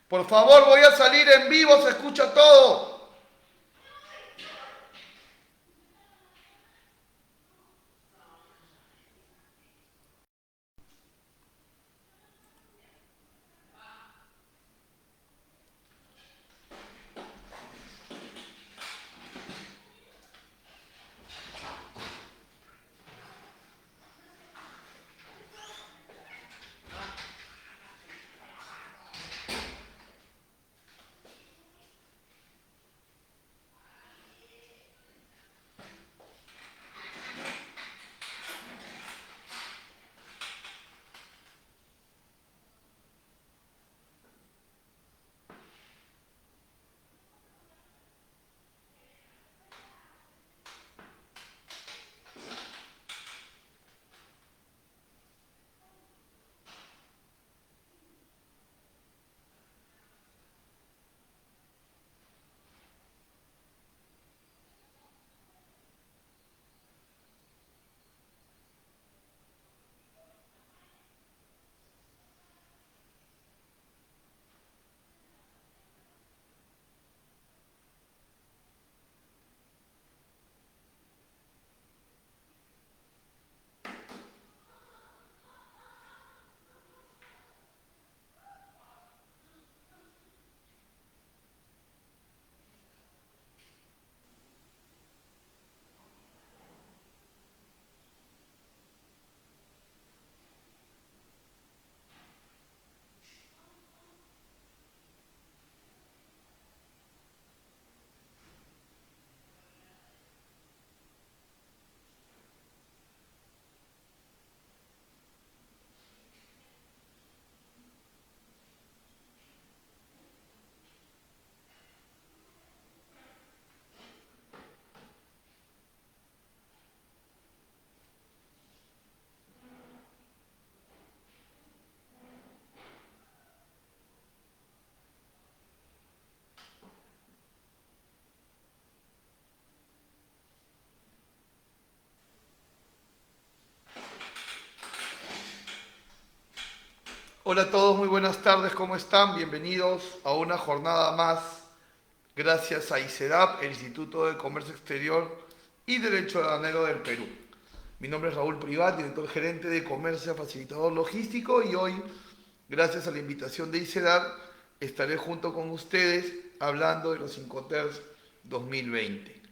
Por favor, voy a salir en vivo, se escucha todo. Hola a todos, muy buenas tardes, ¿cómo están? Bienvenidos a una jornada más, gracias a ICEDAP, el Instituto de Comercio Exterior y Derecho Aduanero del Perú. Mi nombre es Raúl Privat, director gerente de Comercio Facilitador Logístico, y hoy, gracias a la invitación de ICEDAP, estaré junto con ustedes hablando de los Incoterms 2020.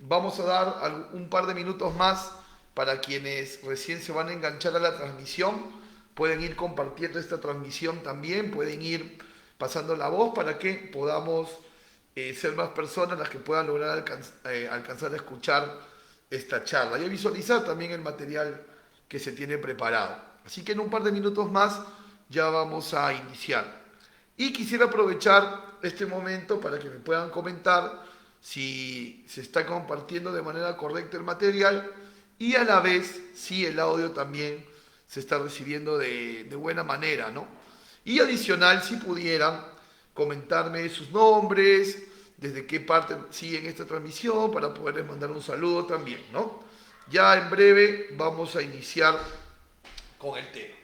Vamos a dar un par de minutos más para quienes recién se van a enganchar a la transmisión. Pueden ir compartiendo esta transmisión también, pueden ir pasando la voz para que podamos ser más personas las que puedan lograr alcanzar a escuchar esta charla y a visualizar también el material que se tiene preparado. Así que en un par de minutos más ya vamos a iniciar. Y quisiera aprovechar este momento para que me puedan comentar si se está compartiendo de manera correcta el material y a la vez si el audio también se está recibiendo de buena manera, ¿no? Y adicional, si pudieran comentarme sus nombres, desde qué parte siguen esta transmisión, para poderles mandar un saludo también, ¿no? Ya en breve vamos a iniciar con el tema.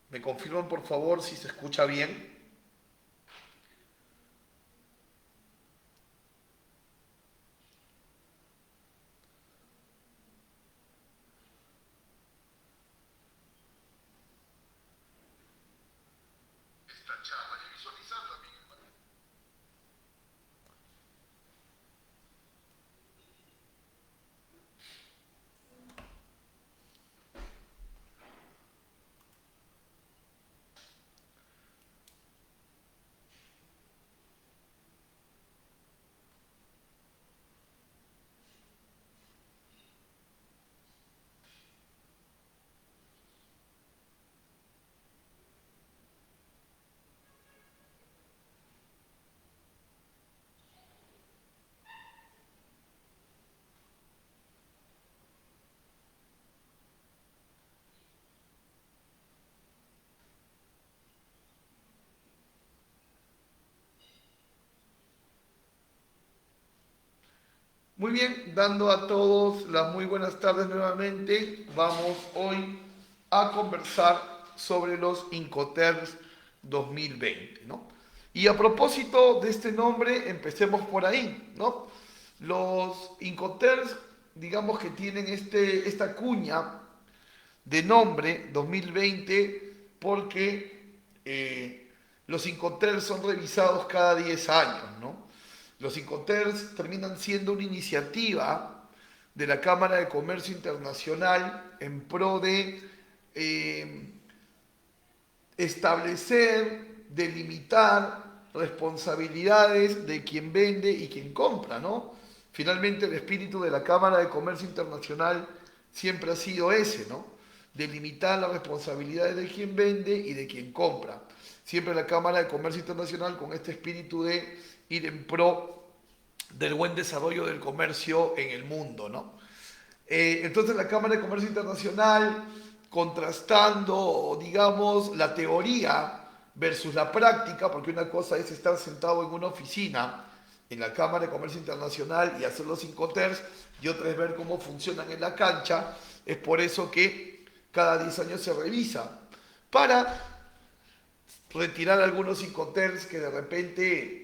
¿Me confirman por favor si se escucha bien? Esta charla y visualizar también. Muy bien, dando a todos las muy buenas tardes nuevamente, vamos hoy a conversar sobre los Incoterms 2020, ¿no? Y a propósito de este nombre, empecemos por ahí, ¿no? Los Incoterms, digamos que tienen esta cuña de nombre 2020 porque los Incoterms son revisados cada 10 años, ¿no? Los Incoterms terminan siendo una iniciativa de la Cámara de Comercio Internacional en pro de eh, establecer, delimitar responsabilidades de quien vende y quien compra, ¿no? Finalmente el espíritu de la Cámara de Comercio Internacional siempre ha sido ese, ¿no? Delimitar las responsabilidades de quien vende y de quien compra. Siempre la Cámara de Comercio Internacional con este espíritu de ir en pro del buen desarrollo del comercio en el mundo, ¿no? Entonces la Cámara de Comercio Internacional, contrastando, digamos, la teoría versus la práctica, porque una cosa es estar sentado en una oficina en la Cámara de Comercio Internacional y hacer los Incoterms, y otra es ver cómo funcionan en la cancha. Es por eso que cada 10 años se revisa, para retirar algunos Incoterms que de repente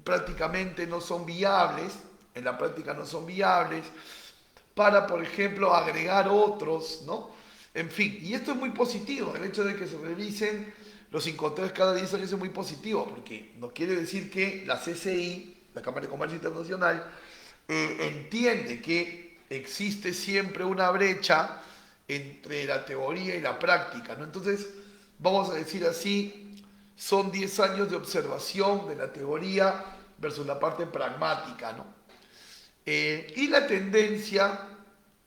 prácticamente no son viables, en la práctica no son viables, para, por ejemplo, agregar otros, ¿no? En fin, y esto es muy positivo, el hecho de que se revisen los Incoterms cada 10 años es muy positivo, porque no quiere decir que la CCI, la Cámara de Comercio Internacional, entiende que existe siempre una brecha entre la teoría y la práctica, ¿no? Entonces, vamos a decir así, son 10 años de observación de la teoría versus la parte pragmática, ¿no? Y la tendencia,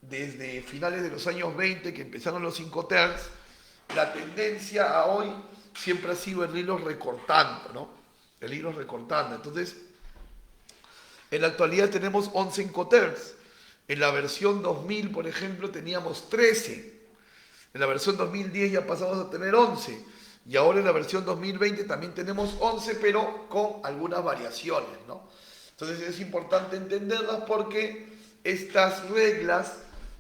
desde finales de los años 20, que empezaron los Incoterms, la tendencia a hoy siempre ha sido el hilo recortando, ¿no? El hilo recortando. Entonces, en la actualidad tenemos 11 Incoterms. En la versión 2000, por ejemplo, teníamos 13. En la versión 2010 ya pasamos a tener 11. Y ahora en la versión 2020 también tenemos 11, pero con algunas variaciones, ¿no? Entonces es importante entenderlas porque estas reglas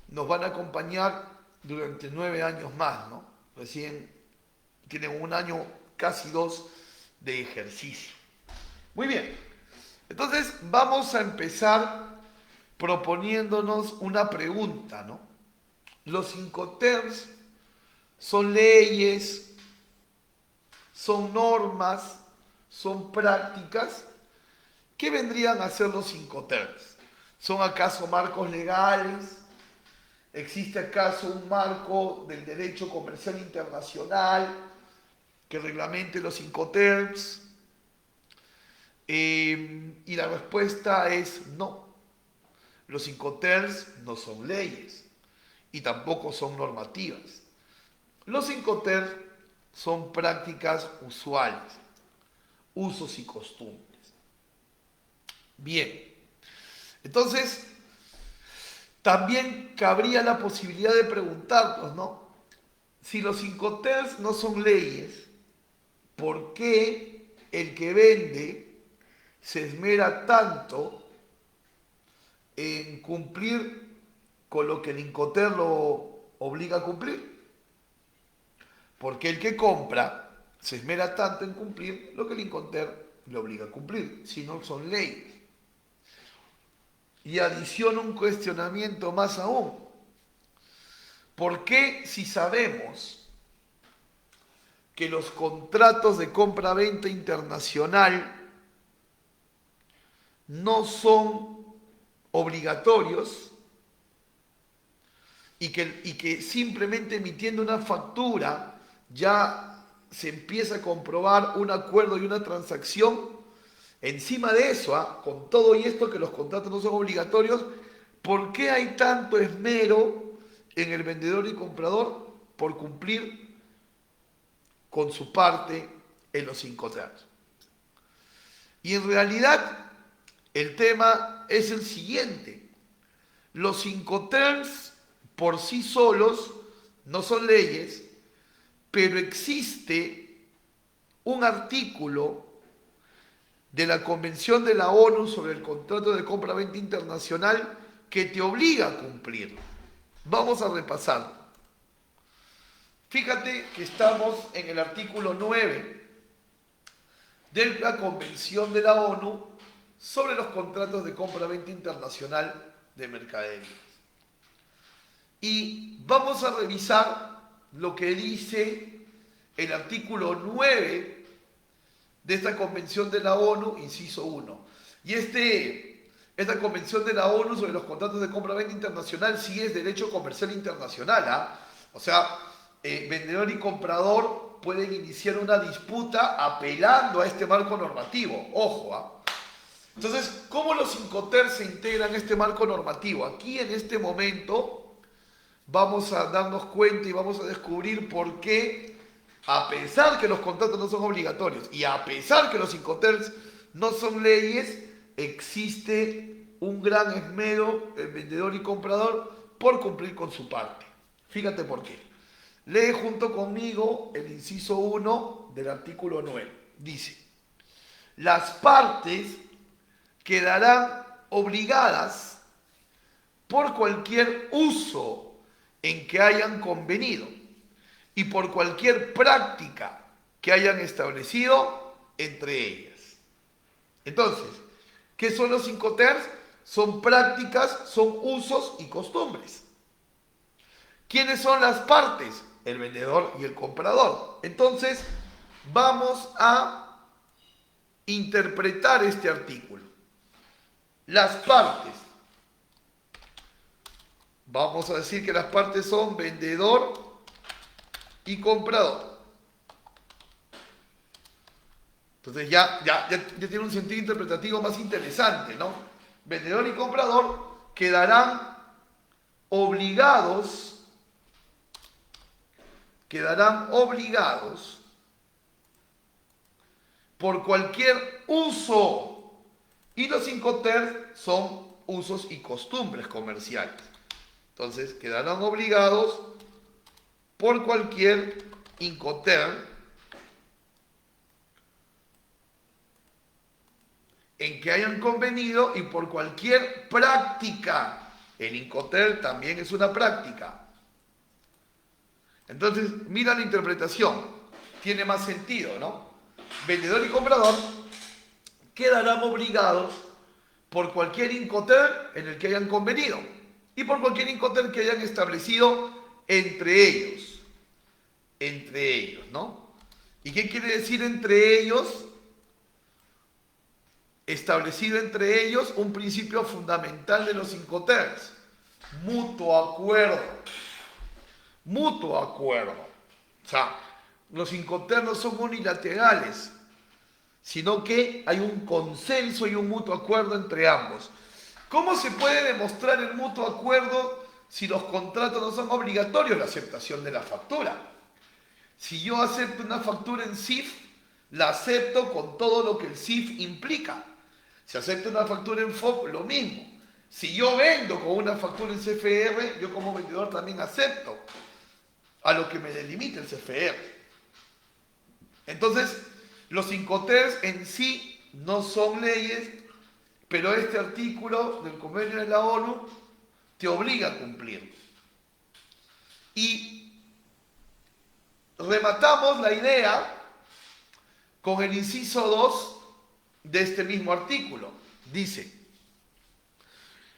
nos van a acompañar durante 9 años más, ¿no? Recién tienen un año, casi 2, de ejercicio. Muy bien, entonces vamos a empezar proponiéndonos una pregunta, ¿no? Los Incoterms son leyes, son normas, son prácticas. ¿Qué vendrían a ser los Incoterms? ¿Son acaso marcos legales? ¿Existe acaso un marco del derecho comercial internacional que reglamente los Incoterms? Y la respuesta es no. Los Incoterms no son leyes y tampoco son normativas. Los Incoterms son prácticas usuales, usos y costumbres. Bien, entonces también cabría la posibilidad de preguntarnos, ¿no? Si los Incoterms no son leyes, ¿por qué el que vende se esmera tanto en cumplir con lo que el Incoterm lo obliga a cumplir? Porque el que compra se esmera tanto en cumplir lo que el Incoterm le obliga a cumplir, si no son leyes. Y adiciono un cuestionamiento más aún. ¿Por qué, si sabemos que los contratos de compra-venta internacional no son obligatorios y que simplemente emitiendo una factura ya se empieza a comprobar un acuerdo y una transacción? Encima de eso, con todo y esto que los contratos no son obligatorios, ¿por qué hay tanto esmero en el vendedor y comprador por cumplir con su parte en los Incoterms? Y en realidad el tema es el siguiente. Los Incoterms por sí solos no son leyes, pero existe un artículo de la Convención de la ONU sobre el contrato de compra-venta internacional que te obliga a cumplir. Vamos a repasar. Fíjate que estamos en el artículo 9 de la Convención de la ONU sobre los contratos de compra-venta internacional de mercaderías. Y vamos a revisar lo que dice el artículo 9 de esta Convención de la ONU, inciso 1. Y esta Convención de la ONU sobre los contratos de compra-venta internacional sí es derecho comercial internacional, ¿ah? O sea, vendedor y comprador pueden iniciar una disputa apelando a este marco normativo. Ojo, ¿ah? Entonces, ¿cómo los Incoterms se integran en este marco normativo? Aquí en este momento vamos a darnos cuenta y vamos a descubrir por qué, a pesar que los contratos no son obligatorios y a pesar que los Incoterms no son leyes, existe un gran esmero del vendedor y comprador por cumplir con su parte. Fíjate por qué. Lee junto conmigo el inciso 1 del artículo 9. Dice: las partes quedarán obligadas por cualquier uso en que hayan convenido y por cualquier práctica que hayan establecido entre ellas. Entonces, ¿qué son los Incoterms? Son prácticas, son usos y costumbres. ¿Quiénes son las partes? El vendedor y el comprador. Entonces, vamos a interpretar este artículo. Las partes. Vamos a decir que las partes son vendedor y comprador. Entonces ya tiene un sentido interpretativo más interesante, ¿no? Vendedor y comprador quedarán obligados por cualquier uso. Y los Incoterms son usos y costumbres comerciales. Entonces, quedarán obligados por cualquier Incoterm en que hayan convenido y por cualquier práctica. El Incoterm también es una práctica. Entonces, mira la interpretación. Tiene más sentido, ¿no? Vendedor y comprador quedarán obligados por cualquier Incoterm en el que hayan convenido y por cualquier Incoterm que hayan establecido entre ellos. Entre ellos, ¿no? ¿Y qué quiere decir entre ellos? Establecido entre ellos un principio fundamental de los Incoterms: mutuo acuerdo. Mutuo acuerdo. O sea, los Incoterms no son unilaterales, sino que hay un consenso y un mutuo acuerdo entre ambos. ¿Cómo se puede demostrar el mutuo acuerdo si los contratos no son obligatorios? La aceptación de la factura. Si yo acepto una factura en CIF, la acepto con todo lo que el CIF implica. Si acepto una factura en FOB, lo mismo. Si yo vendo con una factura en CFR, yo como vendedor también acepto a lo que me delimita el CFR. Entonces, los Incoterms en sí no son leyes, pero este artículo del convenio de la ONU te obliga a cumplir. Y rematamos la idea con el inciso 2 de este mismo artículo. Dice: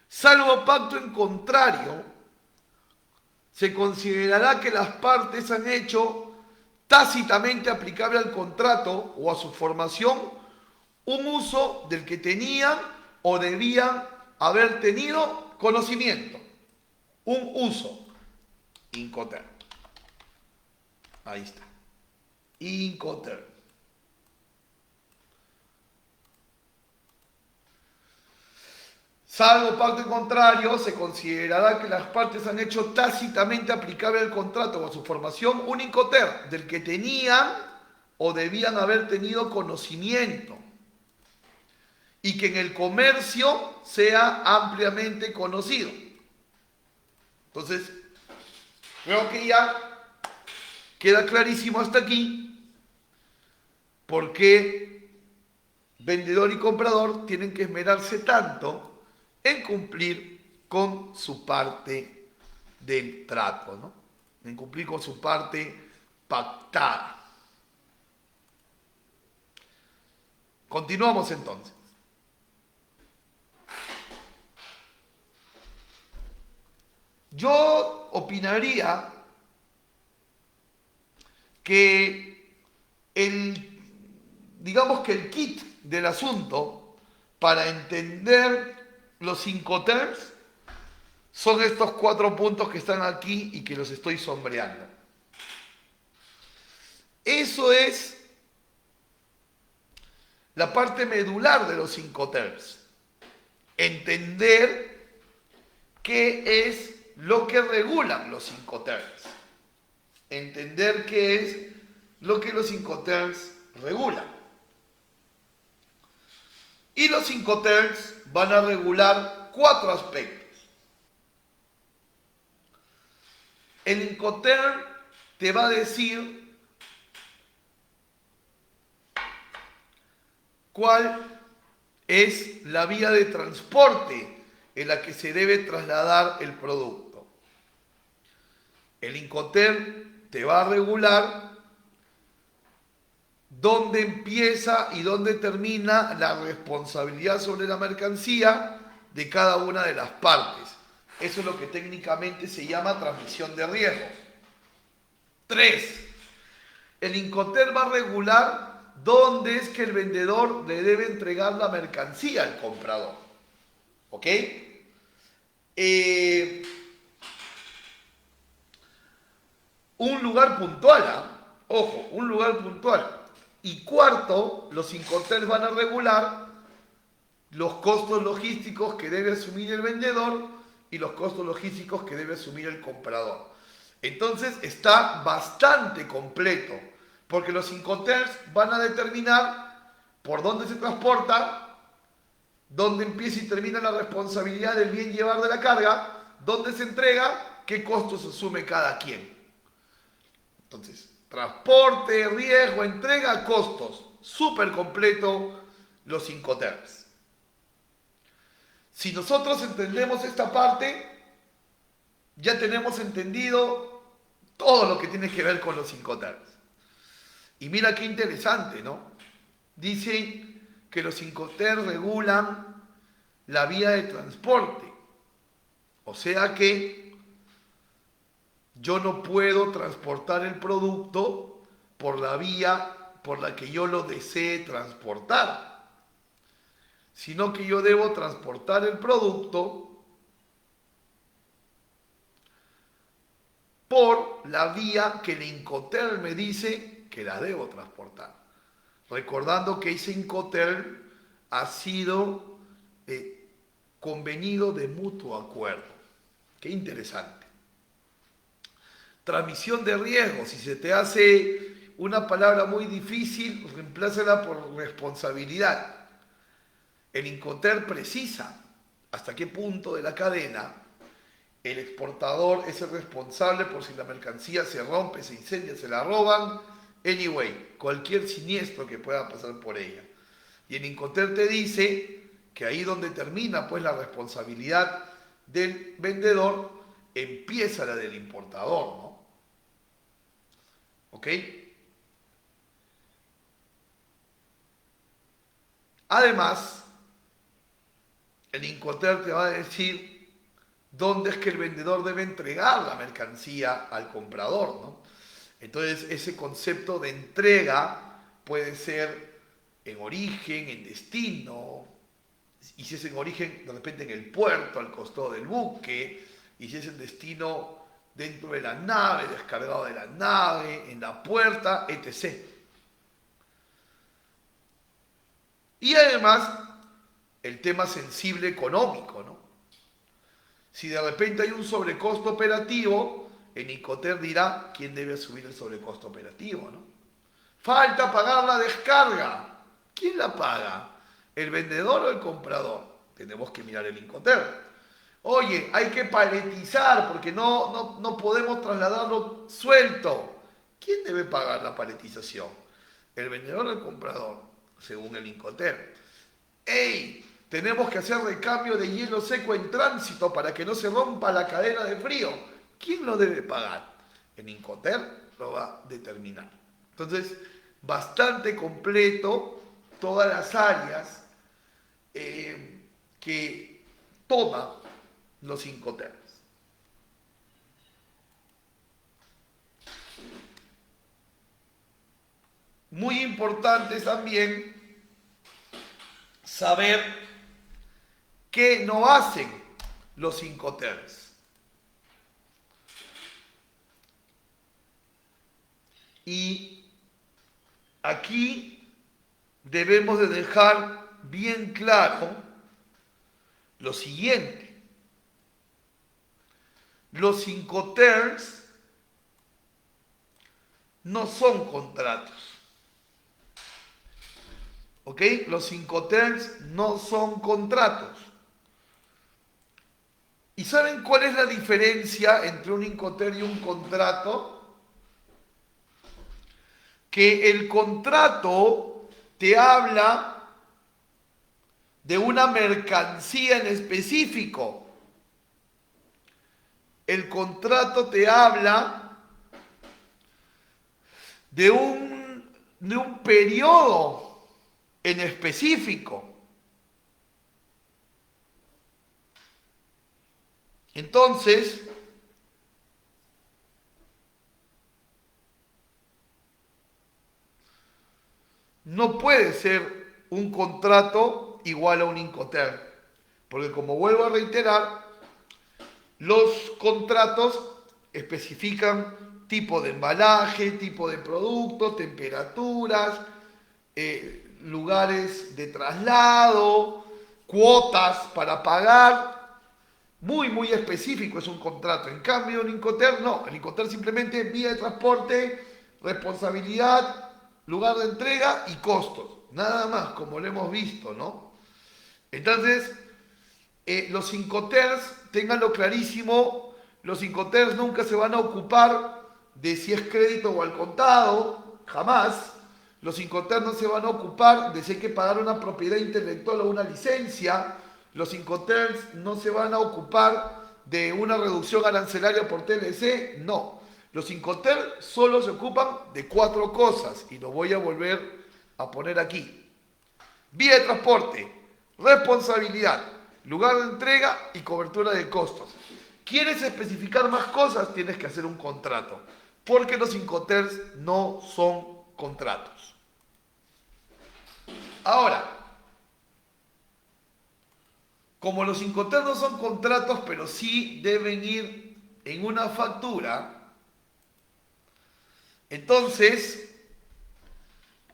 salvo pacto en contrario, se considerará que las partes han hecho tácitamente aplicable al contrato o a su formación un uso del que tenían o debían haber tenido conocimiento. Un uso. Incoterm. Ahí está. Incoterm. Salvo pacto en contrario, se considerará que las partes han hecho tácitamente aplicable al contrato o a su formación un Incoterm del que tenían o debían haber tenido conocimiento y que en el comercio sea ampliamente conocido. Entonces, creo que ya queda clarísimo hasta aquí por qué vendedor y comprador tienen que esmerarse tanto en cumplir con su parte del trato, ¿no? En cumplir con su parte pactada. Continuamos entonces. Yo opinaría que digamos que el kit del asunto para entender los Incoterms son estos 4 puntos que están aquí y que los estoy sombreando. Eso es la parte medular de los Incoterms. Entender qué es lo que regulan los Incoterms. Entender qué es lo que los Incoterms regulan. Y los Incoterms van a regular 4 aspectos. El Incoterm te va a decir cuál es la vía de transporte en la que se debe trasladar el producto. El Incoterm te va a regular dónde empieza y dónde termina la responsabilidad sobre la mercancía de cada una de las partes. Eso es lo que técnicamente se llama transmisión de riesgo. 3. El Incoterm va a regular dónde es que el vendedor le debe entregar la mercancía al comprador. ¿Ok? Un lugar puntual, ojo, un lugar puntual. Y 4, los Incoterms van a regular los costos logísticos que debe asumir el vendedor y los costos logísticos que debe asumir el comprador. Entonces está bastante completo, porque los Incoterms van a determinar por dónde se transporta, dónde empieza y termina la responsabilidad del bien llevar de la carga, dónde se entrega, qué costos asume cada quien. Entonces, transporte, riesgo, entrega, costos. Súper completo los Incoterms. Si nosotros entendemos esta parte, ya tenemos entendido todo lo que tiene que ver con los Incoterms. Y mira qué interesante, ¿no? Dicen que los Incoterms regulan la vía de transporte. O sea que yo no puedo transportar el producto por la vía por la que yo lo desee transportar, sino que yo debo transportar el producto por la vía que el Incoterm me dice que la debo transportar. Recordando que ese Incoterm ha sido convenido de mutuo acuerdo. Qué interesante. Transmisión de riesgo. Si se te hace una palabra muy difícil, reemplázala por responsabilidad. El Incoterm precisa hasta qué punto de la cadena el exportador es el responsable por si la mercancía se rompe, se incendia, se la roban. Anyway, cualquier siniestro que pueda pasar por ella. Y el Incoterm te dice que ahí donde termina pues la responsabilidad del vendedor, empieza la del importador, ¿no? ¿Ok? Además, el Incoterm te va a decir dónde es que el vendedor debe entregar la mercancía al comprador, ¿no? Entonces, ese concepto de entrega puede ser en origen, en destino, y si es en origen, de repente en el puerto, al costado del buque, y si es en destino dentro de la nave, descargado de la nave, en la puerta, etc. Y además, el tema sensible económico, ¿no? Si de repente hay un sobrecosto operativo, el Incoterm dirá quién debe asumir el sobrecosto operativo, ¿no? Falta pagar la descarga. ¿Quién la paga? ¿El vendedor o el comprador? Tenemos que mirar el Incoterm. Oye, hay que paletizar porque no podemos trasladarlo suelto. ¿Quién debe pagar la paletización? ¿El vendedor o el comprador? según el Incoterm. ¡Ey! Tenemos que hacer recambio de hielo seco en tránsito para que no se rompa la cadena de frío. ¿Quién lo debe pagar? El Incoterm lo va a determinar. Entonces, bastante completo todas las áreas que toma los Incoterms. Muy importante también saber qué no hacen los Incoterms. Y aquí debemos de dejar bien claro lo siguiente. Los Incoterms no son contratos. ¿Ok? Los Incoterms no son contratos. ¿Y saben cuál es la diferencia entre un Incoterm y un contrato? Que el contrato te habla de una mercancía en específico. El contrato te habla de un periodo en específico. Entonces, no puede ser un contrato igual a un Incoterm, porque como vuelvo a reiterar, los contratos especifican tipo de embalaje, tipo de producto, temperaturas, lugares de traslado, cuotas para pagar. Muy, muy específico es un contrato. En cambio, un Incoterm no. El Incoterm simplemente vía de transporte, responsabilidad, lugar de entrega y costos. Nada más, como lo hemos visto, ¿no? Entonces, los Incoterms, ténganlo clarísimo, los Incoterms nunca se van a ocupar de si es crédito o al contado, jamás. Los Incoterms no se van a ocupar de si hay que pagar una propiedad intelectual o una licencia. Los Incoterms no se van a ocupar de una reducción arancelaria por TLC, no. Los Incoterms solo se ocupan de 4 cosas y lo voy a volver a poner aquí. Vía de transporte, responsabilidad, lugar de entrega y cobertura de costos. ¿Quieres especificar más cosas? Tienes que hacer un contrato, porque los Incoterms no son contratos. Ahora, como los Incoterms no son contratos, pero sí deben ir en una factura, entonces,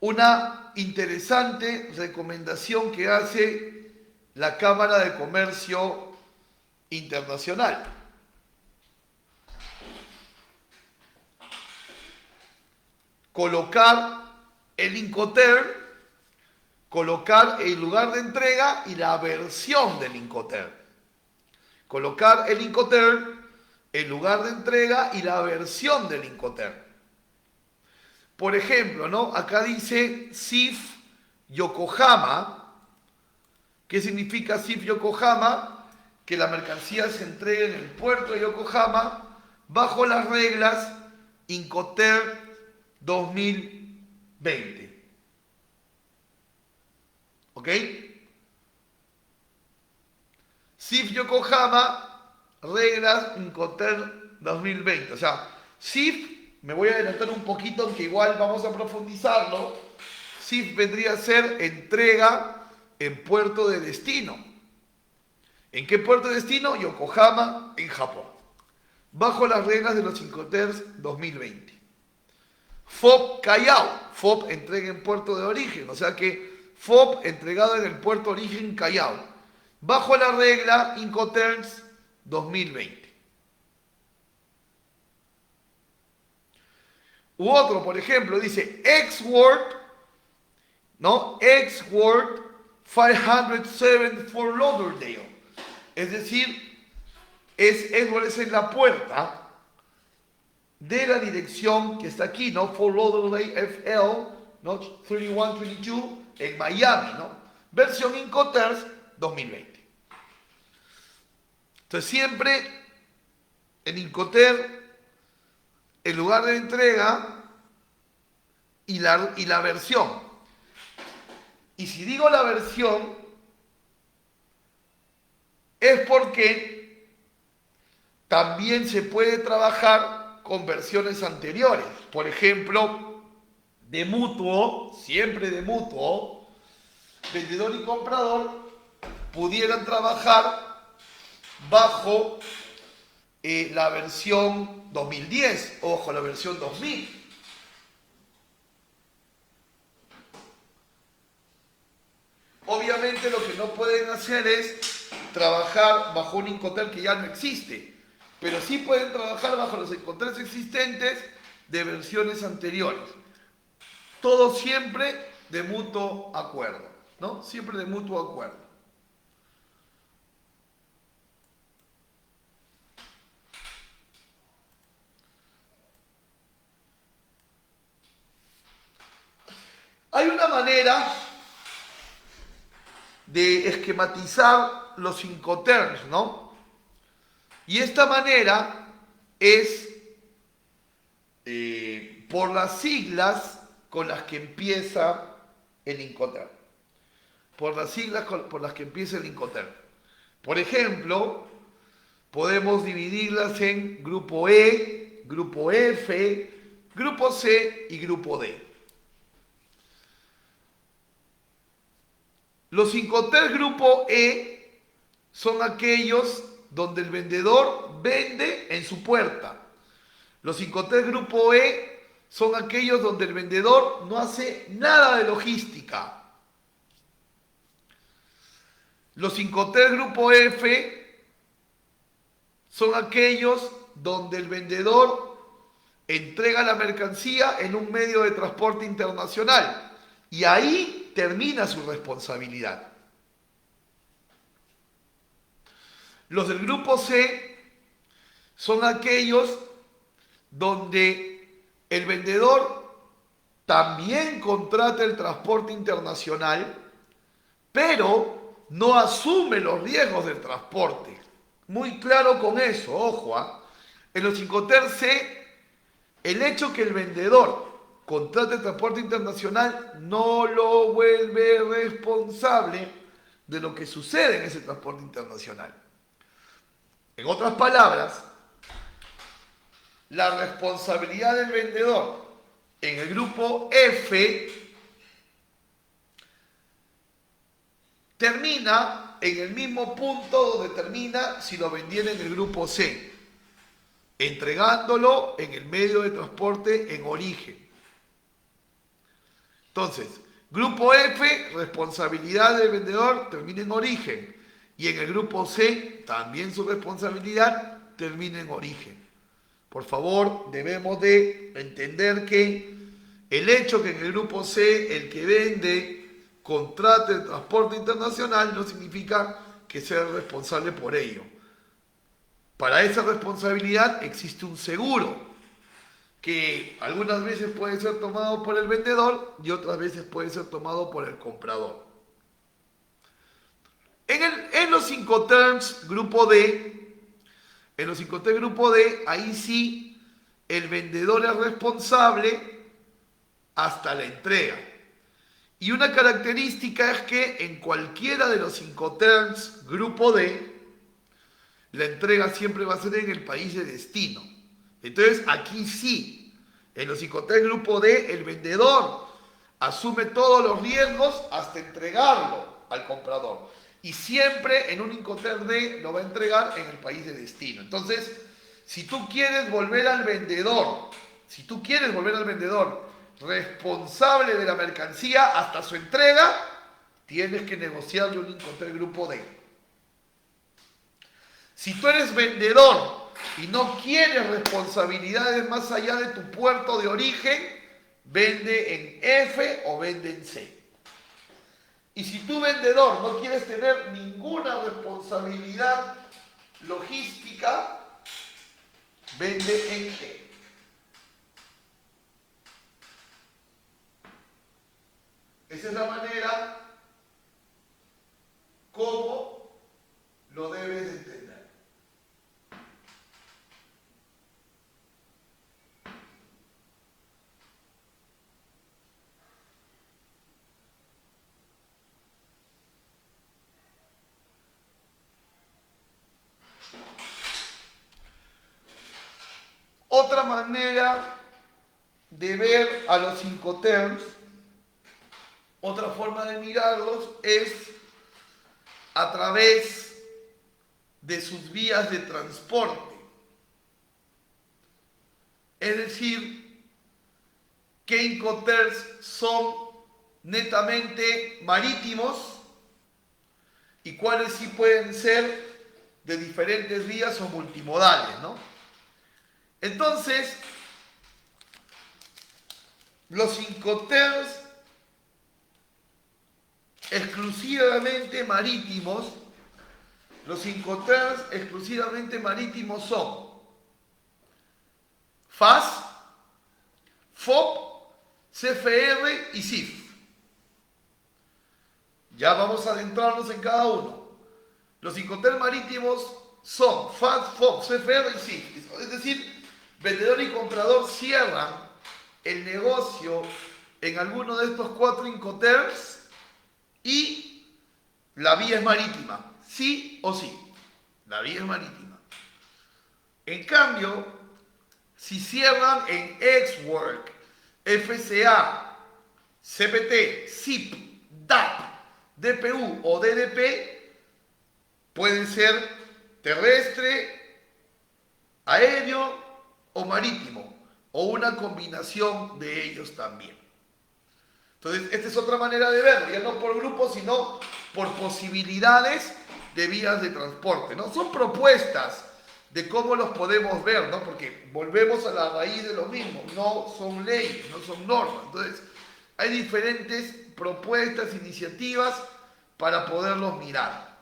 una interesante recomendación que hace la Cámara de Comercio Internacional. Colocar el Incoterm, colocar el lugar de entrega y la versión del Incoterm. Colocar el Incoterm, el lugar de entrega y la versión del Incoterm. Por ejemplo, ¿no? Acá dice SIF Yokohama. ¿Qué significa SIF Yokohama? Que la mercancía se entregue en el puerto de Yokohama bajo las reglas Incoterm 2020. ¿Ok? SIF Yokohama, reglas Incoterm 2020. O sea, SIF, me voy a adelantar un poquito, aunque igual vamos a profundizarlo. SIF vendría a ser entrega en puerto de destino. ¿En qué puerto de destino? Yokohama, en Japón. Bajo las reglas de los Incoterms 2020. FOB Callao. FOB entrega en puerto de origen. O sea que FOB entregado en el puerto de origen Callao. Bajo la regla Incoterms 2020. U otro, por ejemplo, dice Export, ¿no? Export 507 for Lauderdale. Es decir, es en la puerta de la dirección que está aquí, ¿no? For Lauderdale FL, ¿no? 3122 en Miami, ¿no? Versión Incoterms 2020. Entonces siempre en Incoterms, el lugar de entrega y la versión. Y si digo la versión, es porque también se puede trabajar con versiones anteriores. Por ejemplo, de mutuo, siempre de mutuo, vendedor y comprador pudieran trabajar bajo la versión 2010, ojo, la versión 2000. Obviamente lo que no pueden hacer es trabajar bajo un Incoterms que ya no existe, pero sí pueden trabajar bajo los Incoterms existentes de versiones anteriores. Todo siempre de mutuo acuerdo, ¿no? Siempre de mutuo acuerdo. Hay una manera de esquematizar los Incoterms, ¿no? Y esta manera es por las siglas con las que empieza el Incoterms. Por las siglas por las que empieza el Incoterms. Por ejemplo, podemos dividirlas en grupo E, grupo F, grupo C y grupo D. Los Incoterms grupo E son aquellos donde el vendedor vende en su puerta. Los Incoterms grupo E son aquellos donde el vendedor no hace nada de logística. Los Incoterms grupo F son aquellos donde el vendedor entrega la mercancía en un medio de transporte internacional y ahí termina su responsabilidad. Los del grupo C son aquellos donde el vendedor también contrata el transporte internacional, pero no asume los riesgos del transporte. Muy claro con eso, ojo, ¿eh? En los Incoterms C, el hecho que el vendedor contrate el transporte internacional no lo vuelve responsable de lo que sucede en ese transporte internacional. En otras palabras, la responsabilidad del vendedor en el grupo F termina en el mismo punto donde termina si lo vendiera en el grupo C, entregándolo en el medio de transporte en origen. Entonces, grupo F, responsabilidad del vendedor termina en origen, y en el grupo C también su responsabilidad termina en origen. Por favor, debemos de entender que el hecho que en el grupo C el que vende contrate el transporte internacional no significa que sea responsable por ello. Para esa responsabilidad existe un seguro que algunas veces puede ser tomado por el vendedor y otras veces puede ser tomado por el comprador. En los Incoterms grupo D, ahí sí el vendedor es responsable hasta la entrega. Y una característica es que en cualquiera de los Incoterms grupo D, la entrega siempre va a ser en el país de destino. Entonces aquí sí, en los Incoterms grupo D, el vendedor asume todos los riesgos hasta entregarlo al comprador. Y siempre en un Incoterms D lo va a entregar en el país de destino. Entonces, si tú quieres volver al vendedor responsable de la mercancía hasta su entrega, tienes que negociarle un Incoterms grupo D. Si tú eres vendedor y no quieres responsabilidades más allá de tu puerto de origen, vende en F o vende en C. Y si tú, vendedor, no quieres tener ninguna responsabilidad logística, vende en G. Esa es la manera como lo debes de entender. Otra manera de ver a los Incoterms, otra forma de mirarlos es a través de sus vías de transporte. Es decir, qué Incoterms son netamente marítimos y cuáles sí pueden ser de diferentes vías o multimodales, ¿no? Entonces, los Incoterms exclusivamente marítimos, son FAS, FOB, CFR y CIF. Ya vamos a adentrarnos en cada uno. Los Incoterms marítimos son FAS, FOB, CFR y CIF. Es decir, vendedor y comprador cierran el negocio en alguno de estos 4 Incoterms y la vía es marítima, sí o sí. La vía es marítima. En cambio, si cierran en Ex-Work, FCA, CPT, SIP, DAP, DPU o DDP, pueden ser terrestre, aéreo o marítimo, o una combinación de ellos también. Entonces, esta es otra manera de verlo, ya no por grupos, sino por posibilidades de vías de transporte, ¿no? Son propuestas de cómo los podemos ver, ¿no? Porque volvemos a la raíz de lo mismo, no son leyes, no son normas. Entonces, hay diferentes propuestas, iniciativas para poderlos mirar.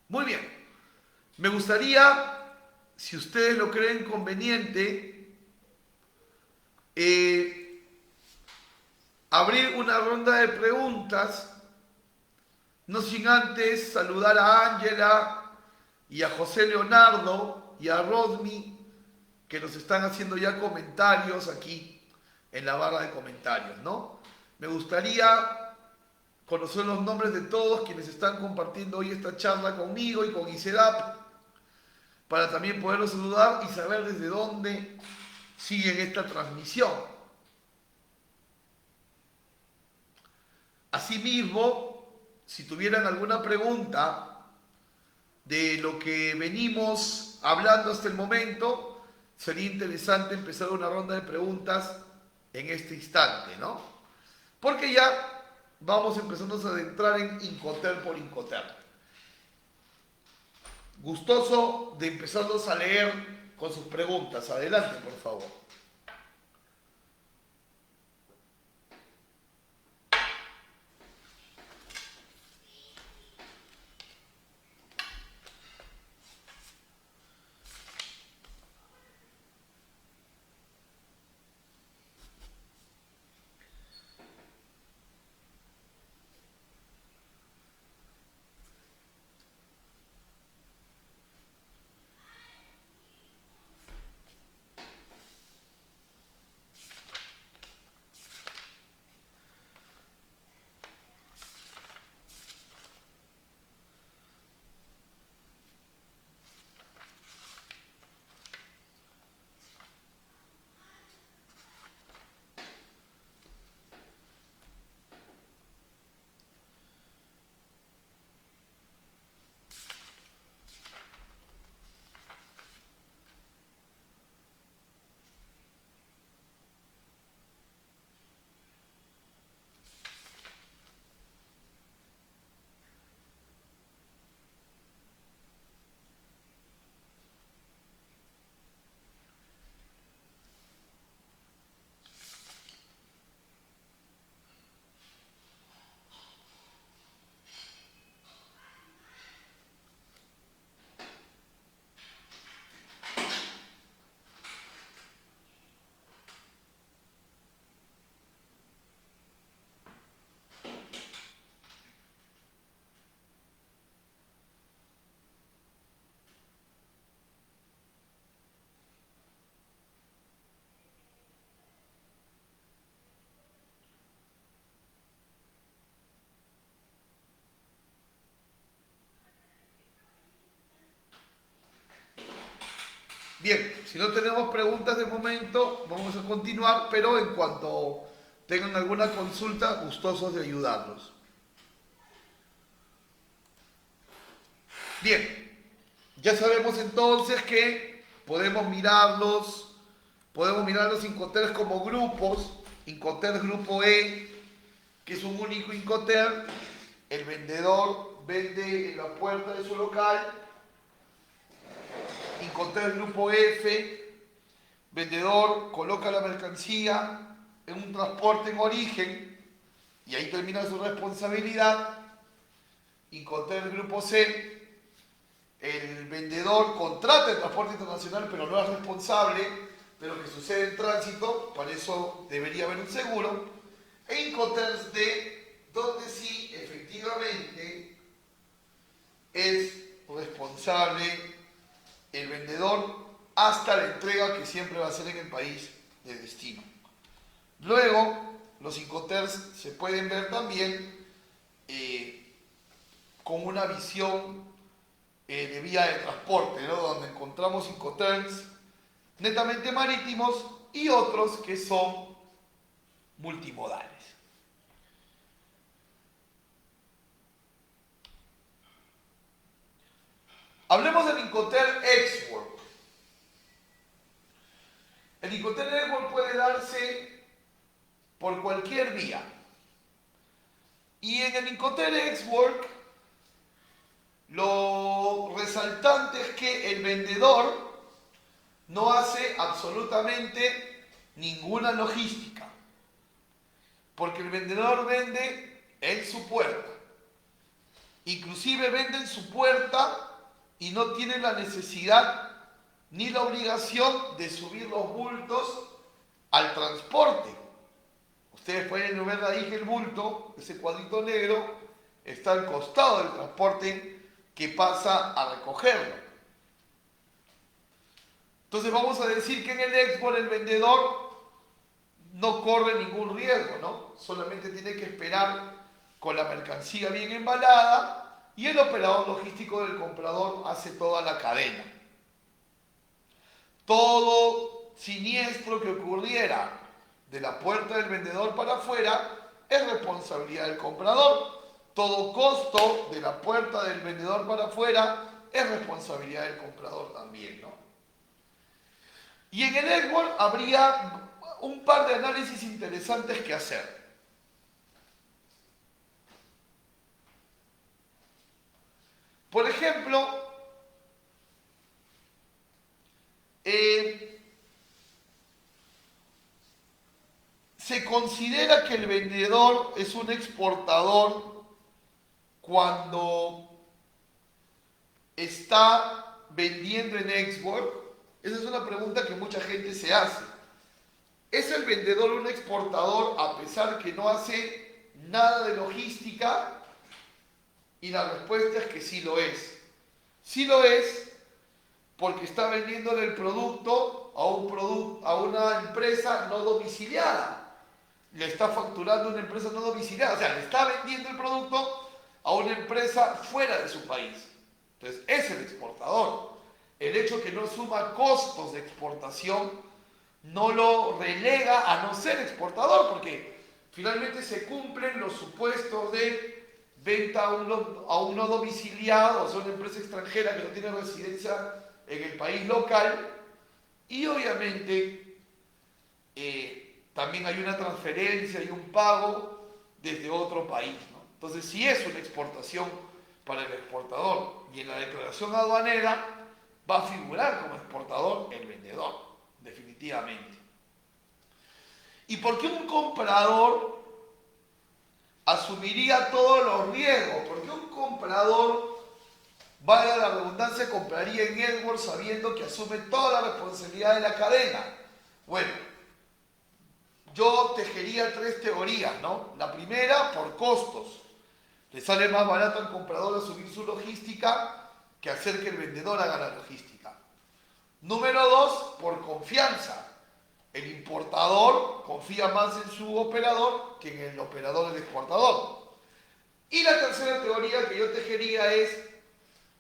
Muy bien, me gustaría, si ustedes lo creen conveniente, abrir una ronda de preguntas, no sin antes saludar a Ángela y a José Leonardo y a Rodmi, que nos están haciendo ya comentarios aquí en la barra de comentarios, ¿no? Me gustaría conocer los nombres de todos quienes están compartiendo hoy esta charla conmigo y con ICEDAP, para también poderlos saludar y saber desde dónde siguen esta transmisión. Asimismo, si tuvieran alguna pregunta de lo que venimos hablando hasta el momento, sería interesante empezar una ronda de preguntas en este instante, ¿no? Porque ya vamos empezando a adentrar en Incoterm por Incoterm. Gustoso de empezarlos a leer con sus preguntas. Adelante, por favor. Bien, si no tenemos preguntas de momento, vamos a continuar, pero en cuanto tengan alguna consulta, gustosos de ayudarlos. Bien, ya sabemos entonces que podemos mirar los Incoterms como grupos. Incoterm grupo E, que es un único Incoterm. El vendedor vende en la puerta de su local. Incoterm grupo F, vendedor coloca la mercancía en un transporte en origen y ahí termina su responsabilidad. Incoterm grupo C, el vendedor contrata el transporte internacional pero no es responsable de lo que sucede en tránsito, para eso debería haber un seguro. E Incoterms D, donde sí efectivamente es responsable el vendedor hasta la entrega, que siempre va a ser en el país de destino. Luego, los Incoterms se pueden ver también con una visión de vía de transporte, ¿no? Donde encontramos Incoterms netamente marítimos y otros que son multimodales. Hablemos del Incoterm Export. El Incoterm Export puede darse por cualquier vía. Y en el Incoterm Export, lo resaltante es que el vendedor no hace absolutamente ninguna logística, porque el vendedor vende en su puerta. Inclusive vende en su puerta y no tiene la necesidad ni la obligación de subir los bultos al transporte. Ustedes pueden ver ahí que el bulto, ese cuadrito negro, está al costado del transporte que pasa a recogerlo. Entonces vamos a decir que en el export el vendedor no corre ningún riesgo, ¿no? Solamente tiene que esperar con la mercancía bien embalada y el operador logístico del comprador hace toda la cadena. Todo siniestro que ocurriera de la puerta del vendedor para afuera es responsabilidad del comprador. Todo costo de la puerta del vendedor para afuera es responsabilidad del comprador también, ¿no? Y en el export habría un par de análisis interesantes que hacer. Por ejemplo, se considera que el vendedor es un exportador cuando está vendiendo en export. Esa es una pregunta que mucha gente se hace. ¿Es el vendedor un exportador a pesar que no hace nada de logística? Y la respuesta es que sí lo es. Sí lo es porque está vendiéndole el producto a una empresa no domiciliada. Le está facturando a una empresa no domiciliada. O sea, le está vendiendo el producto a una empresa fuera de su país. Entonces, es el exportador. El hecho que no suma costos de exportación no lo relega a no ser exportador, porque finalmente se cumplen los supuestos de venta a uno domiciliado, o sea, una empresa extranjera que no tiene residencia en el país local, y obviamente también hay una transferencia y un pago desde otro país, ¿no? Entonces, si es una exportación para el exportador y en la declaración aduanera va a figurar como exportador el vendedor, definitivamente. ¿Y por qué un comprador asumiría todos los riesgos? ¿Por qué un comprador, valga la redundancia, compraría en Edwards sabiendo que asume toda la responsabilidad de la cadena? Bueno, yo tejería tres teorías, ¿no? La primera, por costos. Le sale más barato al comprador asumir su logística que hacer que el vendedor haga la logística. Número dos, por confianza. El importador confía más en su operador que en el operador del exportador. Y la tercera teoría que yo tejería es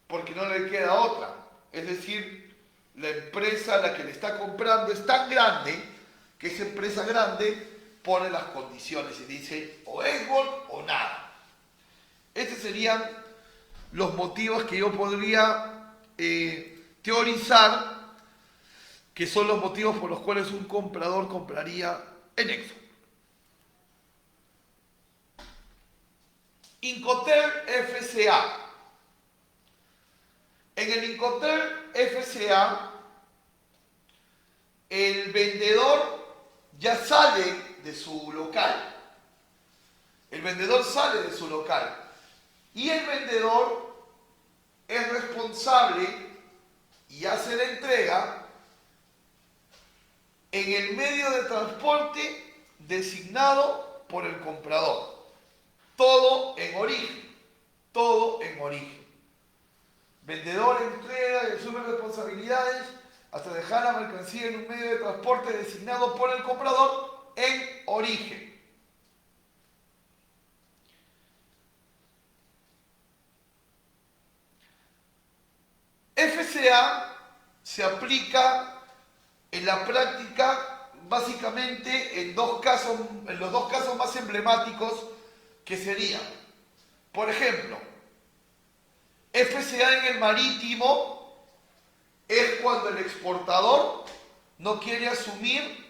porque no le queda otra. Es decir, la empresa a la que le está comprando es tan grande que esa empresa grande pone las condiciones y dice o export o nada. Estos serían los motivos que yo podría teorizar que son los motivos por los cuales un comprador compraría en Exxon. Incoterm FCA. En el Incoterm FCA, el vendedor ya sale de su local. El vendedor sale de su local. Y el vendedor es responsable y hace la entrega en el medio de transporte designado por el comprador. Todo en origen. Todo en origen. Vendedor entrega y asume responsabilidades hasta dejar la mercancía en un medio de transporte designado por el comprador en origen. FCA se aplica en la práctica básicamente en los dos casos más emblemáticos que serían, por ejemplo, FCA en el marítimo es cuando el exportador no quiere asumir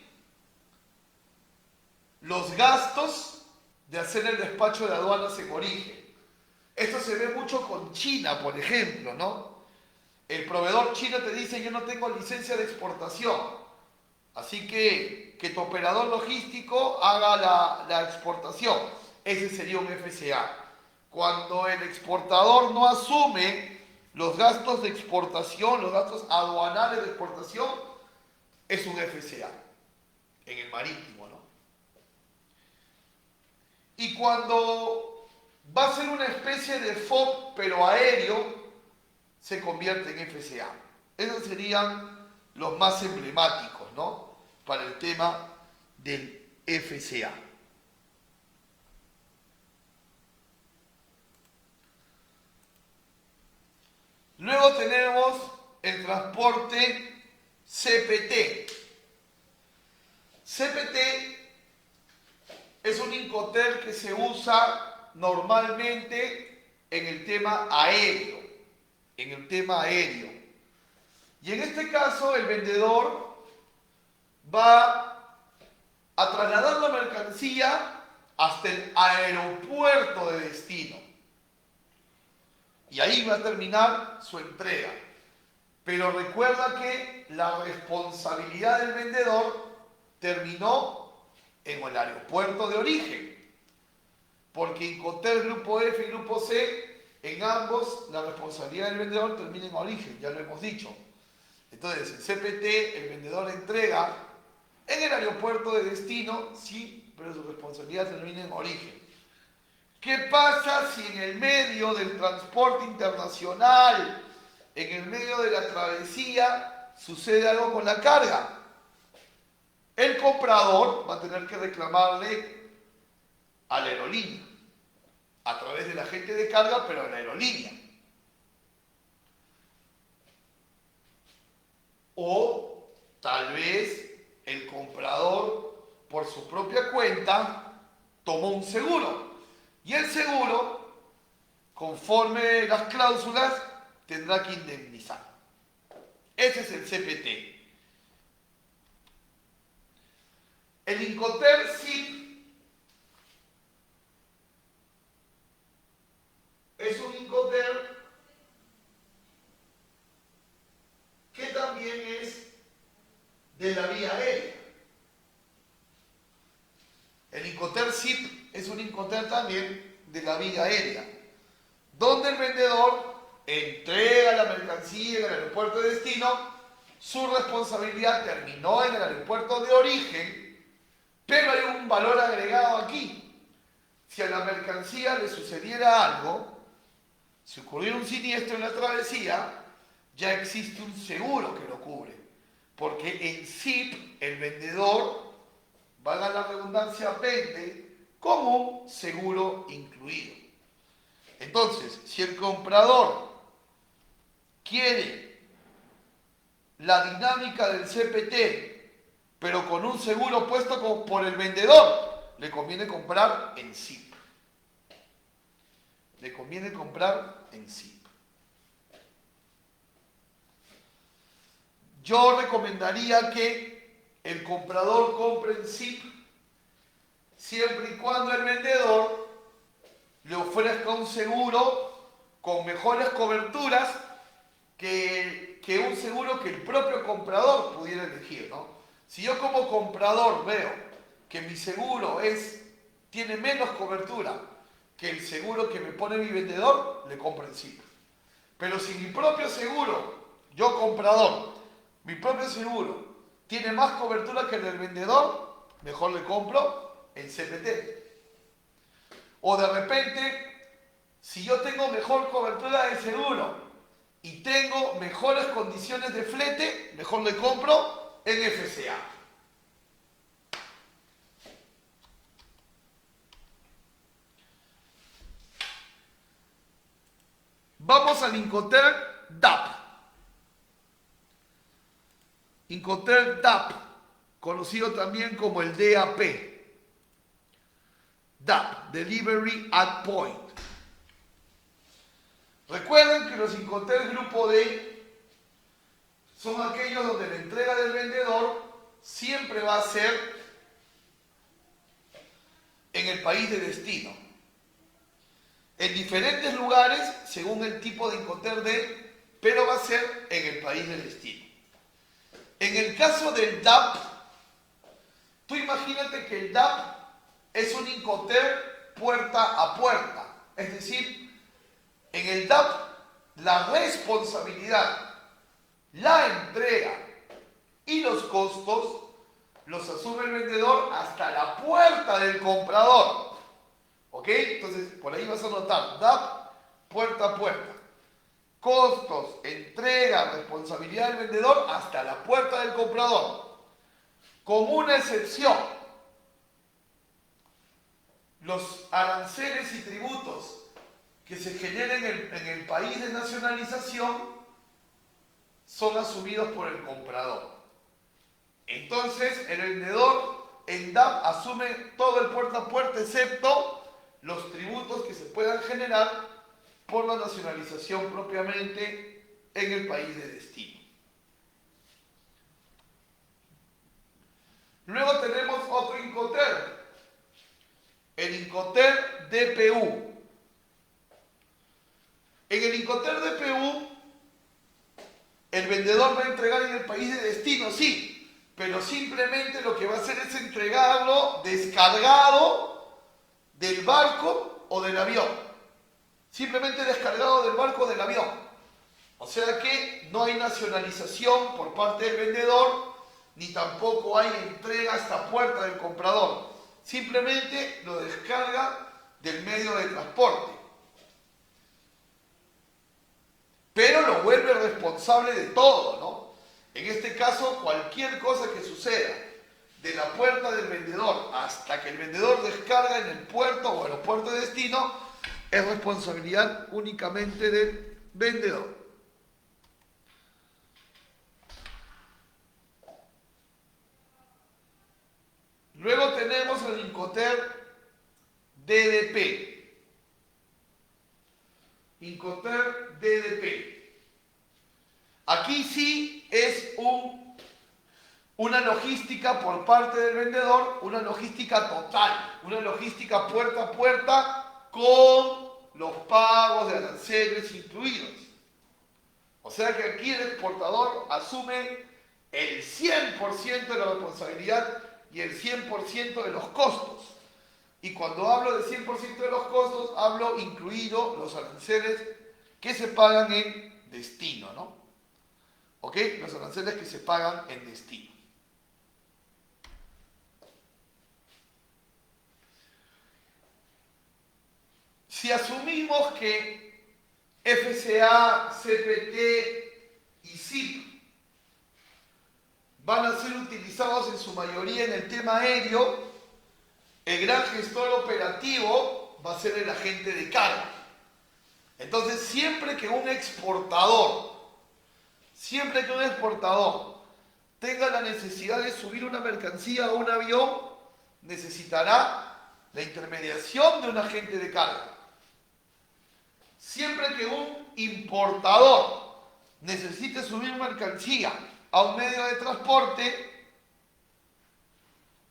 los gastos de hacer el despacho de aduanas en origen. Esto se ve mucho con China, por ejemplo, ¿no? El proveedor chino te dice: yo no tengo licencia de exportación, así que tu operador logístico haga la exportación. Ese sería un FCA. Cuando el exportador no asume los gastos de exportación, los gastos aduanales de exportación, es un FCA en el marítimo, ¿no? Y cuando va a ser una especie de FOB pero aéreo, se convierte en FCA. Esos serían los más emblemáticos, ¿no?, para el tema del FCA. Luego tenemos el transporte CPT. CPT es un Incoterm que se usa normalmente en el tema aéreo. En el tema aéreo. Y en este caso el vendedor va a trasladar la mercancía hasta el aeropuerto de destino. Y ahí va a terminar su entrega. Pero recuerda que la responsabilidad del vendedor terminó en el aeropuerto de origen. Porque Incoterm Grupo F y Grupo C, en ambos la responsabilidad del vendedor termina en origen, ya lo hemos dicho. Entonces, en CPT el vendedor entrega en el aeropuerto de destino, sí, pero su responsabilidad termina en origen. ¿Qué pasa si en el medio del transporte internacional, en el medio de la travesía, sucede algo con la carga? El comprador va a tener que reclamarle a la aerolínea, a través del agente de carga, pero a la aerolínea. O tal vez el comprador, por su propia cuenta, tomó un seguro. Y el seguro, conforme las cláusulas, tendrá que indemnizar. Ese es el CPT. El Incoterm SIP es un Incoterm que también es de la vía aérea. El Incoterm SIP es un Incoterm también de la vía aérea, donde el vendedor entrega la mercancía en el aeropuerto de destino, su responsabilidad terminó en el aeropuerto de origen, pero hay un valor agregado aquí. Si a la mercancía le sucediera algo, si ocurriera un siniestro en la travesía, ya existe un seguro que lo cubre, porque en SIP el vendedor, valga la redundancia, vende con un seguro incluido. Entonces, si el comprador quiere la dinámica del CPT, pero con un seguro puesto por el vendedor, le conviene comprar en SIP. Le conviene comprar en SIP. Yo recomendaría que el comprador compre en SIP siempre y cuando el vendedor le ofrezca un seguro con mejores coberturas que un seguro que el propio comprador pudiera elegir, ¿no? Si yo como comprador veo que mi seguro tiene menos cobertura que el seguro que me pone mi vendedor, le compro en SIP. Pero si mi propio seguro, yo comprador, mi propio seguro tiene más cobertura que el del vendedor, mejor le compro en CPT. O de repente, si yo tengo mejor cobertura de seguro y tengo mejores condiciones de flete, mejor le compro en FCA. Vamos al Incoterm DAP. Incoterm DAP, conocido también como el DAP. DAP, Delivery at Point. Recuerden que los Incoterm Grupo D son aquellos donde la entrega del vendedor siempre va a ser en el país de destino. En diferentes lugares, según el tipo de Incoterm D, pero va a ser en el país de destino. En el caso del DAP, tú imagínate que el DAP es un Incoterm puerta a puerta. Es decir, en el DAP la responsabilidad, la entrega y los costos los asume el vendedor hasta la puerta del comprador. ¿Ok? Entonces, por ahí vas a notar DAP, puerta a puerta. Costos, entrega, responsabilidad del vendedor hasta la puerta del comprador. Con una excepción, los aranceles y tributos que se generen en el país de nacionalización son asumidos por el comprador. Entonces, el vendedor en DAP asume todo el puerta a puerta, excepto los tributos que se puedan generar por la nacionalización propiamente en el país de destino. Luego tenemos otro Incoterm, el Incoterm DPU. En el Incoterm DPU, el vendedor va a entregar en el país de destino, sí, pero simplemente lo que va a hacer es entregarlo descargado del barco o del avión. Simplemente descargado del barco o del avión. O sea que no hay nacionalización por parte del vendedor, ni tampoco hay entrega hasta puerta del comprador. Simplemente lo descarga del medio de transporte. Pero lo vuelve responsable de todo, ¿no? En este caso, cualquier cosa que suceda de la puerta del vendedor hasta que el vendedor descarga en el puerto o aeropuerto de destino, es responsabilidad únicamente del vendedor. Luego tenemos el Incoterm DDP. Incoterm DDP. Aquí sí es una logística por parte del vendedor, una logística total, una logística puerta a puerta con los pagos de aranceles incluidos. O sea que aquí el exportador asume el 100% de la responsabilidad y el 100% de los costos. Y cuando hablo de 100% de los costos, hablo incluido los aranceles que se pagan en destino, ¿no? ¿Ok? Los aranceles que se pagan en destino. Si asumimos que FCA, CPT y SIP van a ser utilizados en su mayoría en el tema aéreo, el gran gestor operativo va a ser el agente de carga. Entonces, siempre que un exportador Siempre que un exportador tenga la necesidad de subir una mercancía a un avión, necesitará la intermediación de un agente de carga. Siempre que un importador necesite subir mercancía a un medio de transporte,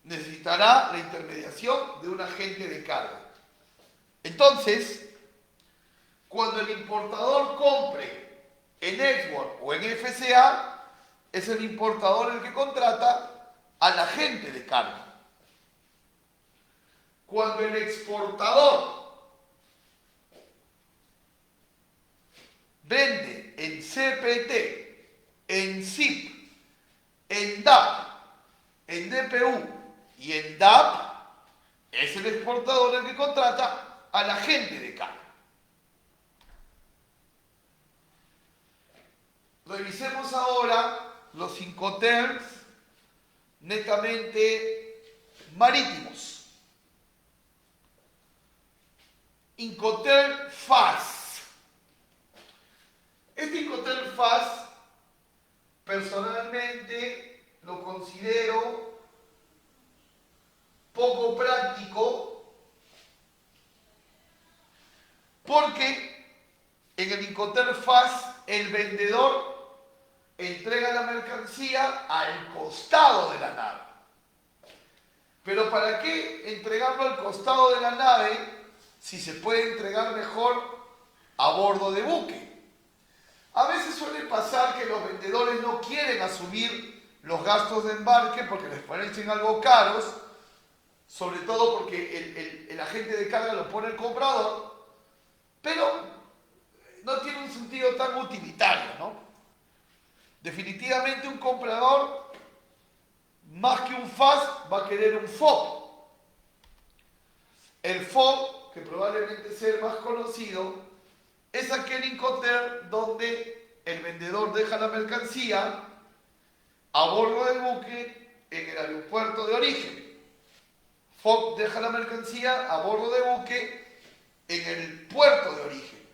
necesitará la intermediación de un agente de carga. Entonces, cuando el importador compre en Export o en FCA, es el importador el que contrata al agente de carga. Cuando el exportador vende en CPT, en SIP, en DAP, en DPU y en DAP, es el exportador el que contrata al agente de carga. Revisemos ahora los Incoterms netamente marítimos. Incoterm FAS. Este Incoterm FAS, personalmente, lo considero poco práctico porque en el Incoterm FAS el vendedor entrega la mercancía al costado de la nave. Pero ¿para qué entregarlo al costado de la nave si se puede entregar mejor a bordo de buque? A veces suele pasar que los vendedores no quieren asumir los gastos de embarque porque les parecen algo caros, sobre todo porque el agente de carga lo pone el comprador, pero no tiene un sentido tan utilitario, ¿no? Definitivamente un comprador, más que un FAS, va a querer un FOB. El FOB, que probablemente sea el más conocido, es aquel Incoterm donde el vendedor deja la mercancía a bordo del buque en el aeropuerto de origen. FOB deja la mercancía a bordo del buque en el puerto de origen.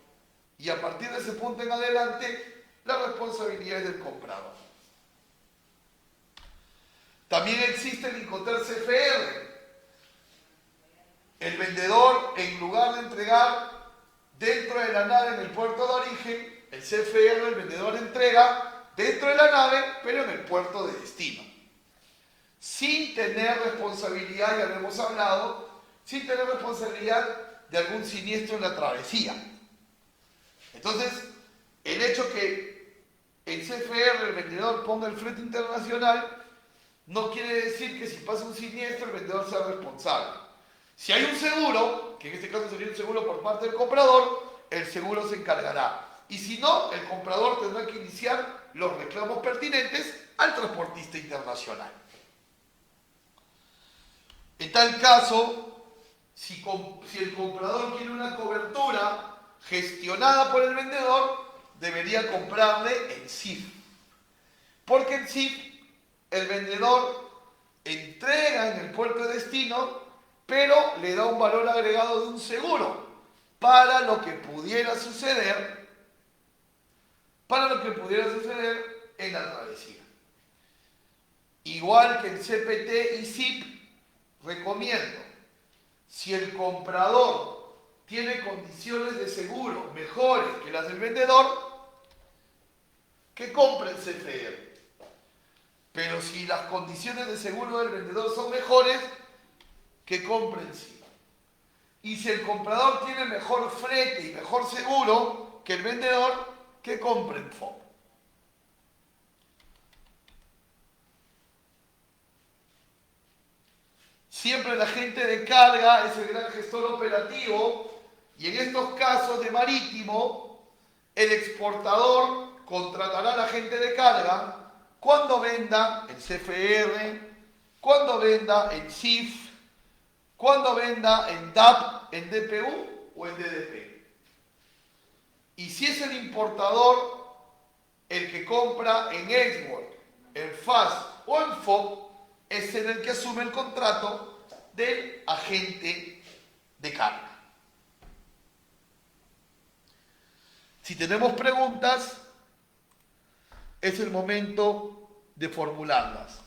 Y a partir de ese punto en adelante, la responsabilidad es del comprador. También existe el Incoterm CFR. El vendedor, en lugar de entregar dentro de la nave en el puerto de origen, el CFR, el vendedor entrega dentro de la nave, pero en el puerto de destino. Sin tener responsabilidad, ya lo hemos hablado, sin tener responsabilidad de algún siniestro en la travesía. Entonces, el hecho que el CFR, el vendedor, ponga el flete internacional, no quiere decir que si pasa un siniestro el vendedor sea responsable. Si hay un seguro, que en este caso sería un seguro por parte del comprador, el seguro se encargará. Y si no, el comprador tendrá que iniciar los reclamos pertinentes al transportista internacional. En tal caso, si el comprador quiere una cobertura gestionada por el vendedor, debería comprarle en CIF. Porque en CIF el vendedor entrega en el puerto de destino, pero le da un valor agregado de un seguro para lo que pudiera suceder, en la travesía. Igual que en CPT y SIP, recomiendo, si el comprador tiene condiciones de seguro mejores que las del vendedor, que compre el CFR. Pero si las condiciones de seguro del vendedor son mejores, que compre el SIP. Y si el comprador tiene mejor frete y mejor seguro que el vendedor, que compre el FOB. Siempre el agente de carga es el gran gestor operativo y en estos casos de marítimo, el exportador contratará al agente de carga cuando venda en CFR, cuando venda en SIF, cuando venda en DAP, en DPU o en DDP. Y si es el importador el que compra en Export, en FAS o en FOB, es el que asume el contrato del agente de carga. Si tenemos preguntas, es el momento de formularlas.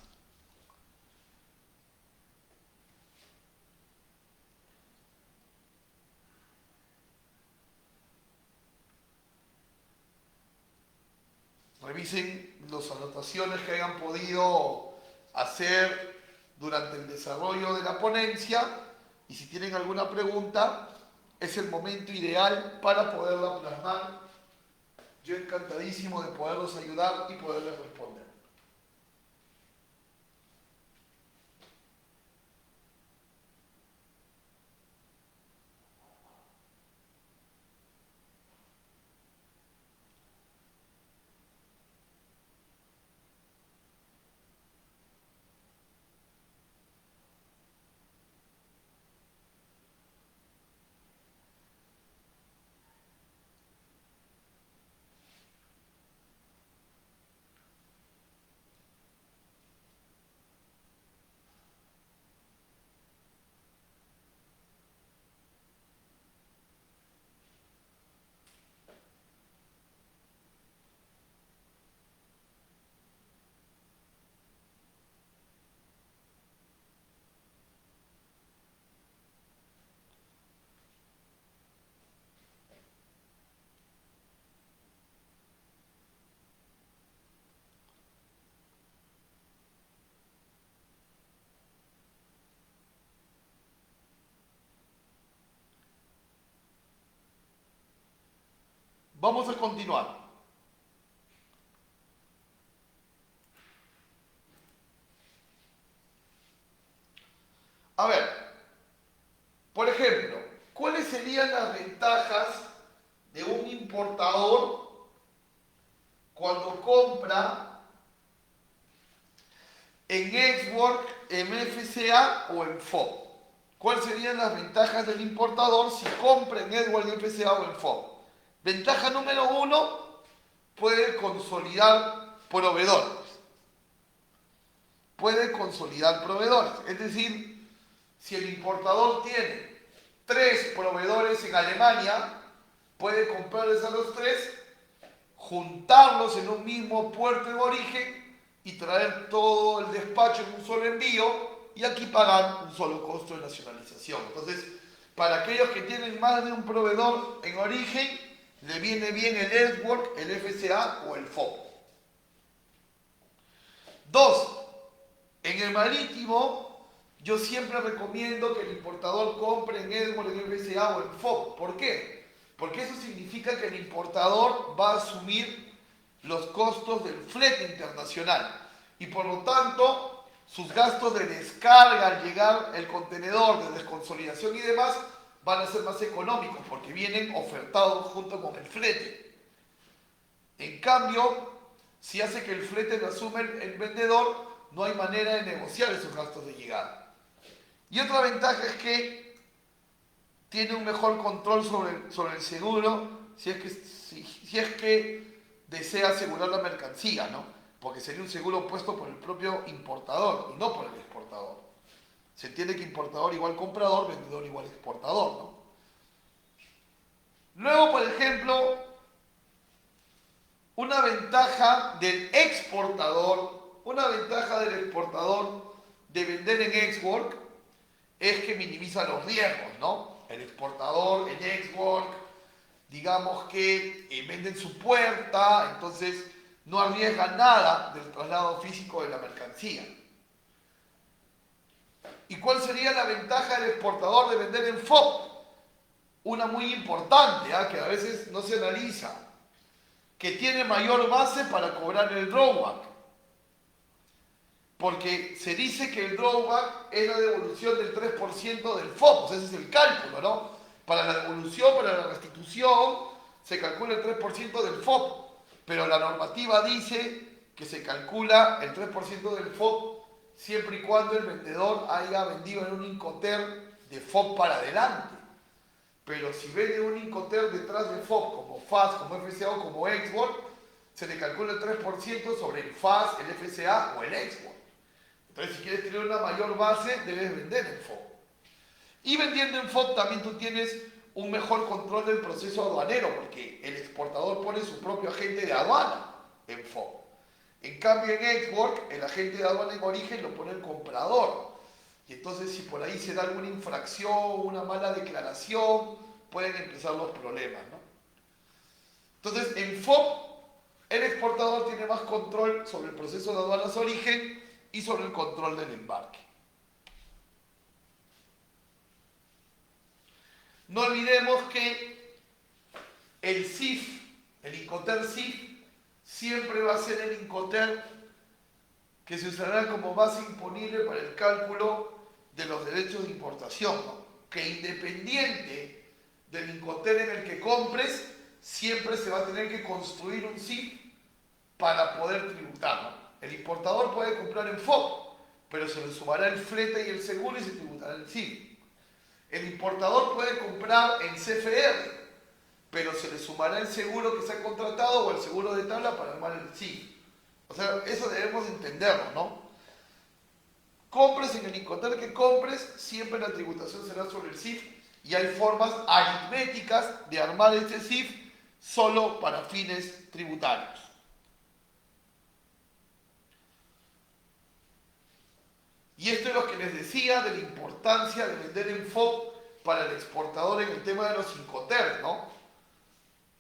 Revisen las anotaciones que hayan podido hacer durante el desarrollo de la ponencia y si tienen alguna pregunta, es el momento ideal para poderla plasmar. Yo encantadísimo de poderlos ayudar y poderles responder. Vamos a continuar. A ver, por ejemplo, ¿cuáles serían las ventajas de un importador cuando compra en Ex-Work, en FCA o en FOB? ¿Cuáles serían las ventajas del importador si compra en Ex-Work, en FCA o en FOB? Ventaja número 1, puede consolidar proveedores. Puede consolidar proveedores. Es decir, si el importador tiene 3 proveedores en Alemania, puede comprarles a los 3, juntarlos en un mismo puerto de origen y traer todo el despacho en un solo envío y aquí pagar un solo costo de nacionalización. Entonces, para aquellos que tienen más de un proveedor en origen, le viene bien el Ex-Work, el FCA o el FOB. 2. En el marítimo, yo siempre recomiendo que el importador compre en Ex-Work, en FCA o en FOB. ¿Por qué? Porque eso significa que el importador va a asumir los costos del flete internacional y por lo tanto sus gastos de descarga al llegar el contenedor, de desconsolidación y demás van a ser más económicos porque vienen ofertados junto con el flete. En cambio, si hace que el flete lo asume el vendedor, no hay manera de negociar esos gastos de llegada. Y otra ventaja es que tiene un mejor control sobre el seguro si es que desea asegurar la mercancía, ¿no? Porque sería un seguro puesto por el propio importador y no por el exportador. Se entiende que importador igual comprador, vendedor igual exportador, ¿no? Luego, por ejemplo, una ventaja del exportador de vender en Ex-Work es que minimiza los riesgos, ¿no? El exportador en Ex-Work, digamos que vende en su puerta, entonces no arriesga nada del traslado físico de la mercancía. ¿Y cuál sería la ventaja del exportador de vender en FOB? Una muy importante, que a veces no se analiza, que tiene mayor base para cobrar el drawback. Porque se dice que el drawback es la devolución del 3% del FOB, o sea, ese es el cálculo, ¿no? Para la devolución, para la restitución, se calcula el 3% del FOB, pero la normativa dice que se calcula el 3% del FOB siempre y cuando el vendedor haya vendido en un Incoterm de FOB para adelante. Pero si vende un Incoterm detrás de FOB, como FAS, como FCA o como Ex-Work, se le calcula el 3% sobre el FAS, el FCA o el Ex-Work. Entonces, si quieres tener una mayor base, debes vender en FOB. Y vendiendo en FOB también tú tienes un mejor control del proceso aduanero, porque el exportador pone su propio agente de aduana en FOB. En cambio en Export, el agente de aduana en origen lo pone el comprador. Y entonces si por ahí se da alguna infracción, una mala declaración, pueden empezar los problemas, ¿no? Entonces en FOB, el exportador tiene más control sobre el proceso de aduanas origen y sobre el control del embarque. No olvidemos que el CIF, el Incoterm CIF, siempre va a ser el Incoterm que se usará como base imponible para el cálculo de los derechos de importación, ¿no? Que independiente del Incoterm en el que compres, siempre se va a tener que construir un CIF para poder tributarlo. El importador puede comprar en FOB, pero se le sumará el flete y el seguro y se tributará el CIF. El importador puede comprar en CFR, pero se le sumará el seguro que se ha contratado o el seguro de tabla para armar el CIF. O sea, eso debemos entenderlo, ¿no? Compres en el Incoterm que compres, siempre la tributación será sobre el CIF y hay formas aritméticas de armar este CIF solo para fines tributarios. Y esto es lo que les decía de la importancia de vender en FOB para el exportador en el tema de los Incoterm, ¿no?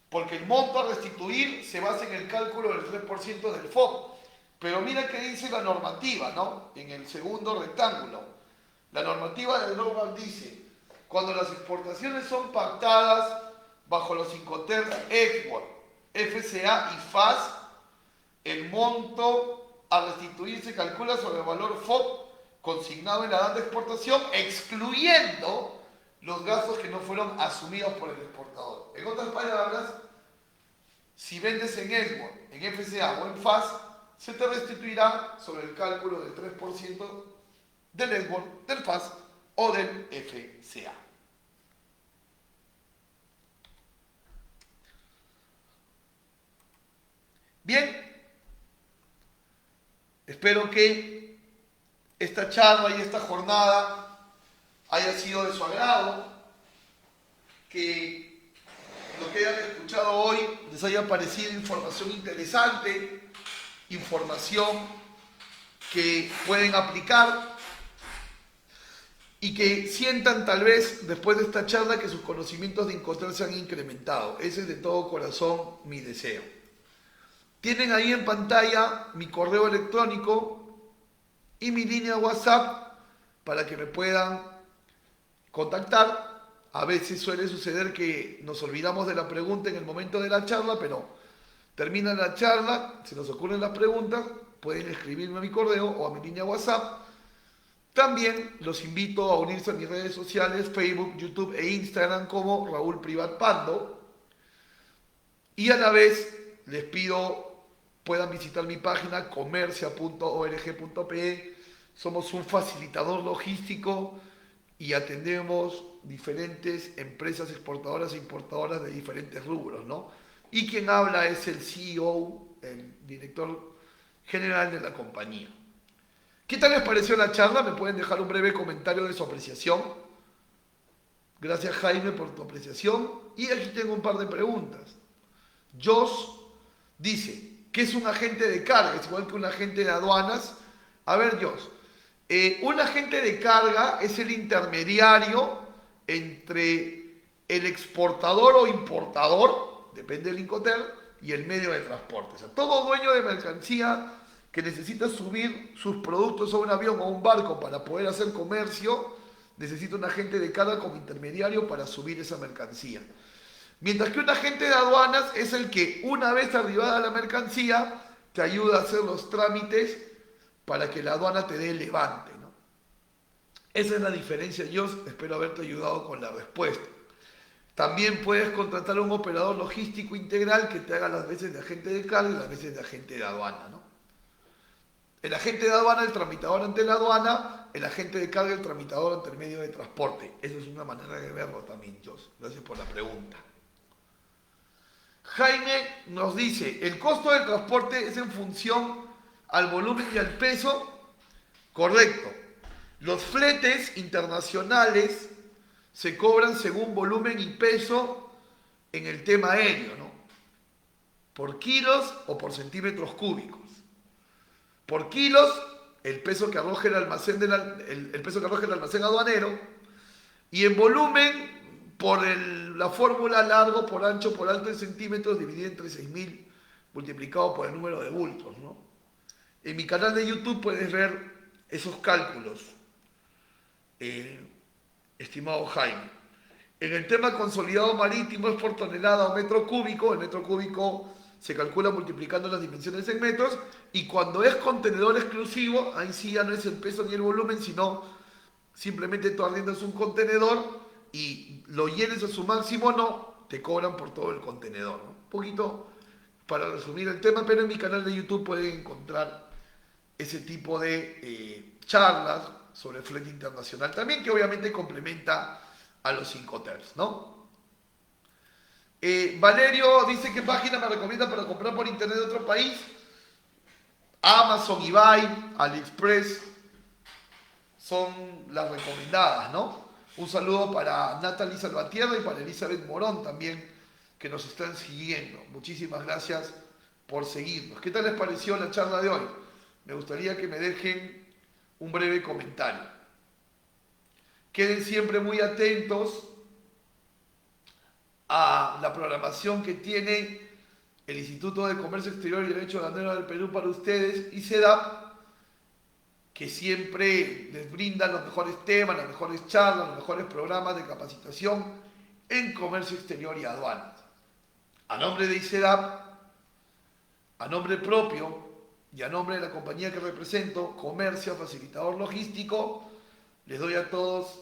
Porque el monto a restituir se basa en el cálculo del 3% del FOB. Pero mira qué dice la normativa, ¿no? En el segundo rectángulo. La normativa del NORMAL dice, cuando las exportaciones son pactadas bajo los Incoterm Export, FCA y FAS, el monto a restituir se calcula sobre el valor FOB consignado en la data de exportación, excluyendo los gastos que no fueron asumidos por el exportador. En otras palabras, si vendes en Export, en FCA o en FAS, se te restituirá sobre el cálculo del 3% del Export, del FAS o del FCA. Bien, espero que esta charla y esta jornada haya sido de su agrado, que lo que hayan escuchado hoy les haya parecido información interesante, información que pueden aplicar y que sientan tal vez después de esta charla que sus conocimientos de Incoterm se han incrementado. Ese es de todo corazón mi deseo. Tienen ahí en pantalla mi correo electrónico y mi línea WhatsApp para que me puedan contactar. A veces suele suceder que nos olvidamos de la pregunta en el momento de la charla, pero termina la charla, se nos ocurren las preguntas, pueden escribirme a mi correo o a mi línea WhatsApp. También los invito a unirse a mis redes sociales, Facebook, YouTube e Instagram como Raúl Privat Pando. Y a la vez les pido puedan visitar mi página comercia.org.pe. Somos un facilitador logístico y atendemos diferentes empresas exportadoras e importadoras de diferentes rubros, ¿no? Y quien habla es el CEO, el director general de la compañía. ¿Qué tal les pareció la charla? Me pueden dejar un breve comentario de su apreciación. Gracias, Jaime, por tu apreciación. Y aquí tengo un par de preguntas. Jos dice, ¿qué es un agente de carga? Es igual que un agente de aduanas. A ver, Jos, un agente de carga es el intermediario entre el exportador o importador, depende del Incoterm, y el medio de transporte. O sea, todo dueño de mercancía que necesita subir sus productos a un avión o a un barco para poder hacer comercio, necesita un agente de carga como intermediario para subir esa mercancía. Mientras que un agente de aduanas es el que, una vez arribada la mercancía, te ayuda a hacer los trámites para que la aduana te dé el levante, ¿no? Esa es la diferencia. Yo espero haberte ayudado con la respuesta. También puedes contratar a un operador logístico integral que te haga las veces de agente de carga y las veces de agente de aduana, ¿no? El agente de aduana, el tramitador ante la aduana, el agente de carga, el tramitador ante el medio de transporte. Esa es una manera de verlo también, Jos. Gracias por la pregunta. Jaime nos dice, ¿el costo del transporte es en función al volumen y al peso? Correcto. Los fletes internacionales se cobran según volumen y peso en el tema aéreo, ¿no? Por kilos o por centímetros cúbicos. por kilos, el peso que arroja el almacén, el peso que arroja el almacén aduanero, y en volumen, por la fórmula largo por ancho por alto en centímetros, dividido entre 6.000, multiplicado por el número de bultos, ¿no? En mi canal de YouTube puedes ver esos cálculos, estimado Jaime. En el tema consolidado marítimo es por tonelada o metro cúbico. El metro cúbico se calcula multiplicando las dimensiones en metros, y cuando es contenedor exclusivo, ahí sí ya no es el peso ni el volumen, sino simplemente tú arriendas un contenedor y lo llenes a su máximo, no, te cobran por todo el contenedor, ¿no? Un poquito para resumir el tema, pero en mi canal de YouTube pueden encontrar ese tipo de charlas sobre flete internacional también, que obviamente complementa a los Incoterms, ¿no? Valerio dice: ¿qué página me recomienda para comprar por internet de otro país? Amazon, eBay, AliExpress son las recomendadas, ¿no? Un saludo para Natalie Salvatierra y para Elizabeth Morón también, que nos están siguiendo. Muchísimas gracias por seguirnos. ¿Qué tal les pareció la charla de hoy? Me gustaría que me dejen un breve comentario. Queden siempre muy atentos a la programación que tiene el Instituto de Comercio Exterior y Derecho Aduanero del Perú para ustedes, ICEDAP, que siempre les brinda los mejores temas, las mejores charlas, los mejores programas de capacitación en comercio exterior y aduanas. A nombre de ICEDAP, a nombre propio y a nombre de la compañía que represento, Comercio Facilitador Logístico, les doy a todos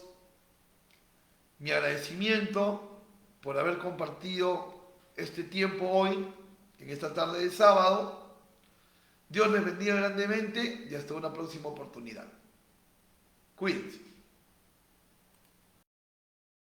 mi agradecimiento por haber compartido este tiempo hoy, en esta tarde de sábado. Dios les bendiga grandemente y hasta una próxima oportunidad. Cuídense.